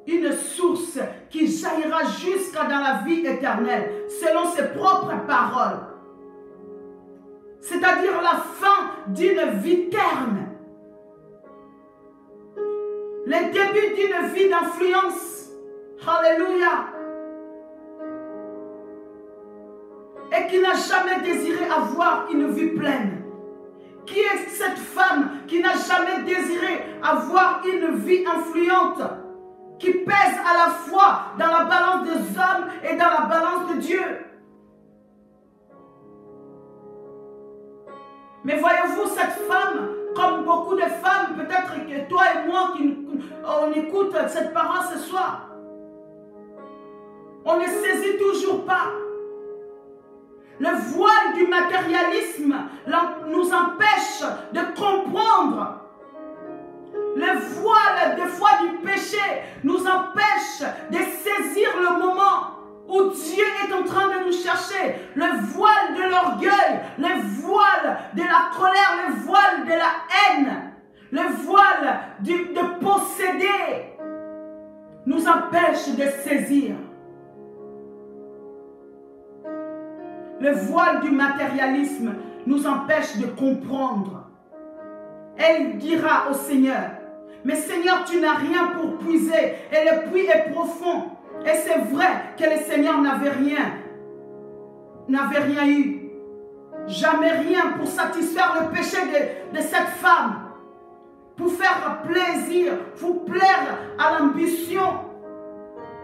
une source qui jaillira jusqu'à dans la vie éternelle, selon ses propres paroles. C'est-à-dire la fin d'une vie terne. Le début d'une vie d'influence. Alléluia. Et qui n'a jamais désiré avoir une vie pleine. Qui est cette femme qui n'a jamais désiré avoir une vie influente, qui pèse à la fois dans la balance des hommes et dans la balance de Dieu? Mais voyez-vous, cette femme, comme beaucoup de femmes, peut-être que toi et moi, on écoute cette parole ce soir, on ne saisit toujours pas. Le voile du matérialisme nous empêche de comprendre. Le voile des fois du péché nous empêche de saisir le moment où Dieu est en train de nous chercher. Le voile de l'orgueil, le voile de la colère, le voile de la haine, le voile de posséder nous empêche de saisir. Le voile du matérialisme nous empêche de comprendre. Elle dira au Seigneur, mais Seigneur, tu n'as rien pour puiser et le puits est profond. Et c'est vrai que le Seigneur n'avait rien eu. Jamais rien pour satisfaire le péché de cette femme. Pour faire plaisir, pour plaire à l'ambition.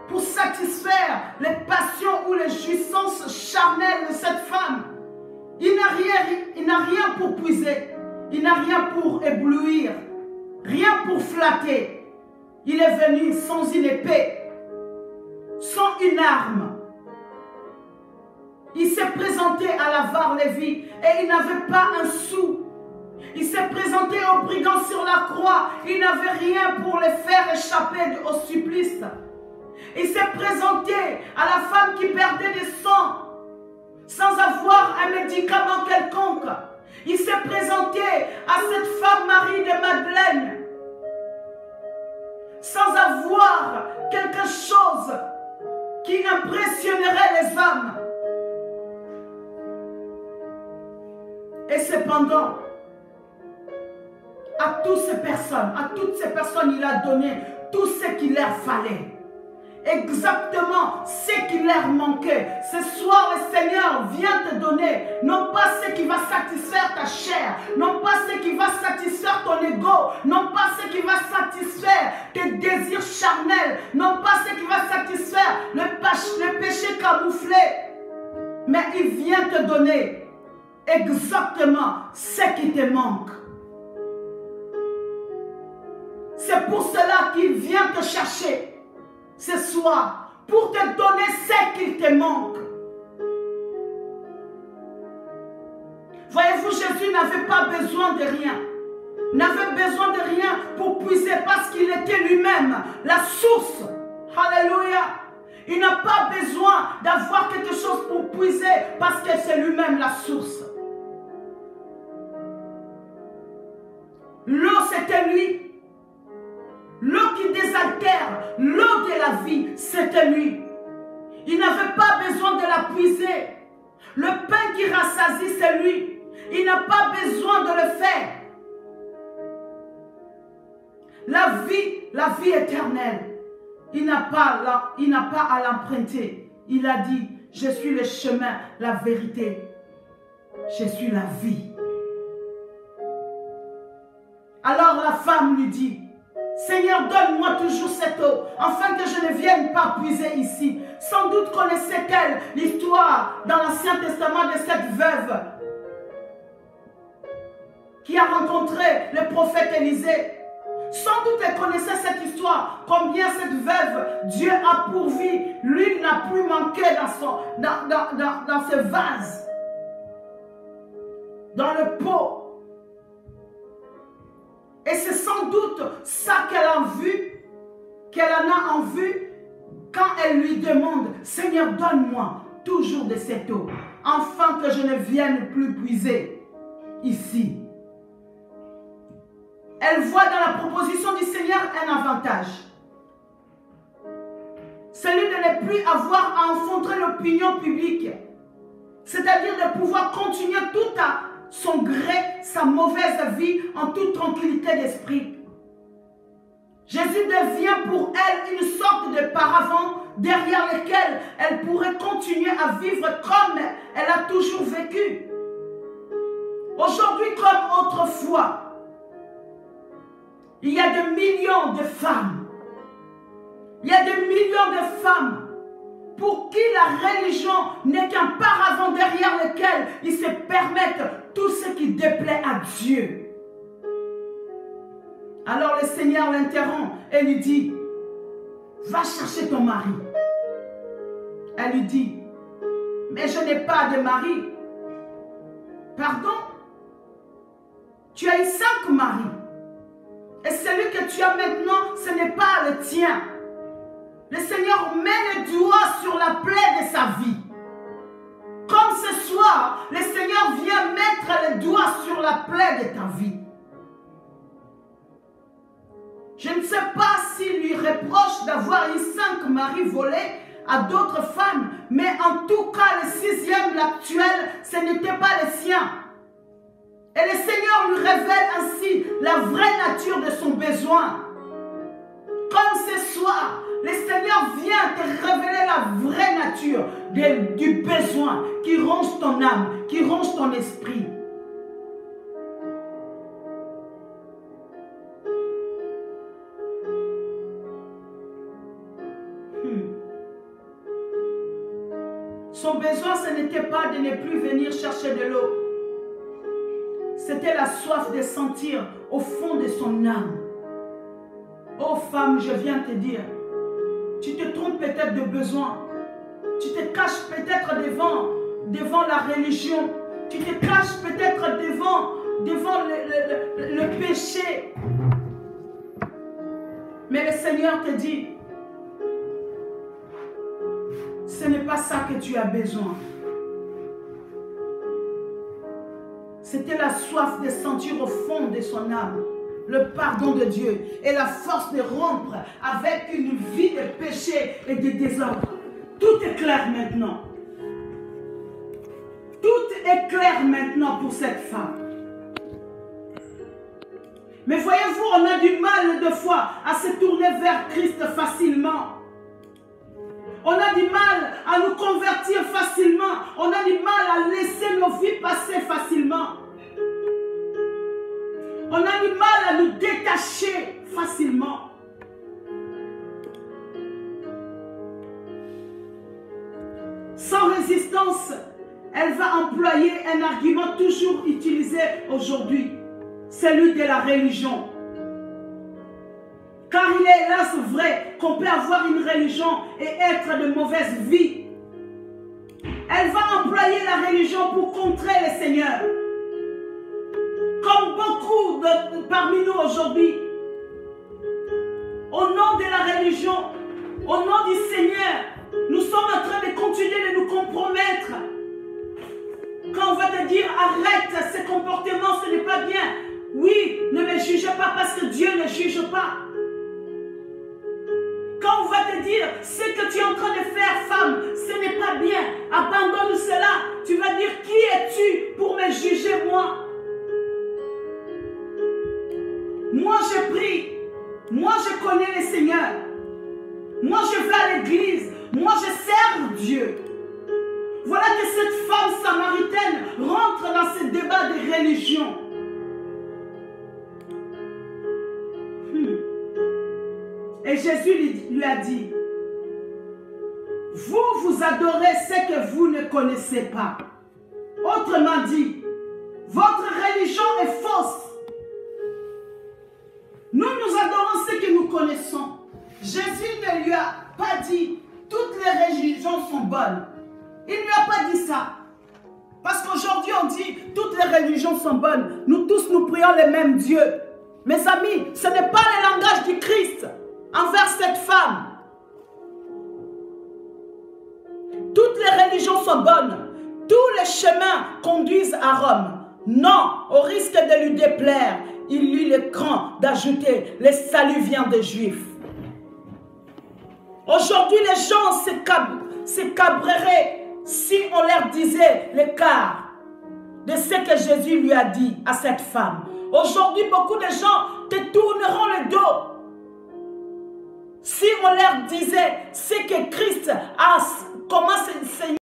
Pour satisfaire les passions ou les jouissances charnelles de cette femme. Il n'a rien pour puiser. Il n'a rien pour éblouir. Rien pour flatter. Il est venu sans une épée. Sans une arme. Il s'est présenté à l'Avar Lévi et il n'avait pas un sou. Il s'est présenté aux brigands sur la croix. Il n'avait rien pour les faire échapper au supplice. Il s'est présenté à la femme qui perdait du sang sans avoir un médicament quelconque. Il s'est présenté à cette femme Marie de Madeleine sans avoir quelque chose qui impressionnerait les hommes. Et cependant, à toutes ces personnes, il a donné tout ce qu'il leur fallait. Exactement ce qui leur manquait. Ce soir, le Seigneur vient te donner, non pas ce qui va satisfaire ta chair, non pas ce qui va satisfaire ton ego, non pas ce qui va satisfaire tes désirs charnels, non pas ce qui va satisfaire le péché camouflé, mais il vient te donner exactement ce qui te manque. C'est pour cela qu'il vient te chercher ce soir, pour te donner ce qu'il te manque. Voyez-vous, Jésus n'avait pas besoin de rien. N'avait besoin de rien pour puiser parce qu'il était lui-même la source. Alléluia. Il n'a pas besoin d'avoir quelque chose pour puiser parce que c'est lui-même la source. L'eau, c'était lui. L'eau qui désaltère, l'eau de la vie, c'était lui. Il n'avait pas besoin de la puiser. Le pain qui rassasie, c'est lui. Il n'a pas besoin de le faire. La vie éternelle, il n'a pas à l'emprunter. Il a dit, je suis le chemin, la vérité. Je suis la vie. Alors la femme lui dit, Seigneur, donne-moi toujours cette eau, afin que je ne vienne pas puiser ici. Sans doute connaissait-elle l'histoire dans l'Ancien Testament de cette veuve qui a rencontré le prophète Élisée. Sans doute elle connaissait cette histoire, combien cette veuve, Dieu a pourvu, l'huile n'a plus manqué dans ce vase, dans le pot. Et c'est sans doute ça qu'elle a vu, qu'elle en a en vue, quand elle lui demande, Seigneur, donne-moi toujours de cette eau, afin que je ne vienne plus puiser ici. Elle voit dans la proposition du Seigneur un avantage. Celui de ne plus avoir à enfanter l'opinion publique. C'est-à-dire de pouvoir continuer tout à son gré, sa mauvaise vie en toute tranquillité d'esprit. Jésus devient pour elle une sorte de paravent derrière lequel elle pourrait continuer à vivre comme elle a toujours vécu. Aujourd'hui comme autrefois, il y a des millions de femmes. Il y a des millions de femmes pour qui la religion n'est qu'un paravent derrière lequel ils se permettent tout ce qui déplaît à Dieu. Alors le Seigneur l'interrompt et lui dit, va chercher ton mari. Elle lui dit, mais je n'ai pas de mari. Pardon? Tu as eu 5 maris. Et celui que tu as maintenant, ce n'est pas le tien. Le Seigneur met le doigt sur la plaie de sa vie. Comme ce soir, le Seigneur vient mettre le doigt sur la plaie de ta vie. Je ne sais pas s'il lui reproche d'avoir eu 5 maris volés à d'autres femmes, mais en tout cas, le 6e, l'actuel, ce n'était pas le sien. Et le Seigneur lui révèle ainsi la vraie nature de son besoin. Comme ce soir, le Seigneur vient te révéler la vraie nature du besoin qui ronge ton âme, qui ronge ton esprit. Son besoin, ce n'était pas de ne plus venir chercher de l'eau. C'était la soif de sentir au fond de son âme. Oh femme, je viens te dire, tu te trompes peut-être de besoin. Tu te caches peut-être devant la religion. Tu te caches peut-être devant le péché. Mais le Seigneur te dit, ce n'est pas ça que tu as besoin. C'était la soif de sentir au fond de son âme le pardon de Dieu et la force de rompre avec une vie de péché et de désordre. Tout est clair maintenant. Tout est clair maintenant pour cette femme. Mais voyez-vous, on a du mal de fois à se tourner vers Christ facilement. On a du mal à nous convertir facilement. On a du mal à laisser nos vies passer facilement. On a du mal à nous détacher facilement. Sans résistance, elle va employer un argument toujours utilisé aujourd'hui, celui de la religion. Car il est hélas vrai qu'on peut avoir une religion et être de mauvaise vie. Elle va employer la religion pour contrer le Seigneur. Comme beaucoup parmi nous aujourd'hui, au nom de la religion, au nom du Seigneur, nous sommes en train de continuer de nous compromettre. Quand on va te dire arrête ce comportement, ce n'est pas bien. Oui, ne me jugez pas parce que Dieu ne juge pas. Quand on va te dire ce que tu es en train de faire, femme, ce n'est pas bien, abandonne cela. Tu vas dire qui es-tu pour me juger moi? Moi je prie, moi je connais le Seigneur, moi je vais à l'église, moi je sers Dieu. Voilà que cette femme samaritaine rentre dans ce débat de religion. Et Jésus lui a dit, vous adorez ce que vous ne connaissez pas. Autrement dit, votre religion est fausse. Nous adorons ce que nous connaissons. Jésus ne lui a pas dit, toutes les religions sont bonnes. Il ne lui a pas dit ça. Parce qu'aujourd'hui on dit, toutes les religions sont bonnes. Nous tous nous prions le même Dieu. Mes amis, ce n'est pas le langage du Christ envers cette femme. Toutes les religions sont bonnes. Tous les chemins conduisent à Rome. Non, au risque de lui déplaire, il eut le cran d'ajouter, le salut vient des Juifs. Aujourd'hui, les gens se cabreraient si on leur disait le quart de ce que Jésus lui a dit à cette femme. Aujourd'hui, beaucoup de gens te tourneront le dos si on leur disait ce que Christ a, comment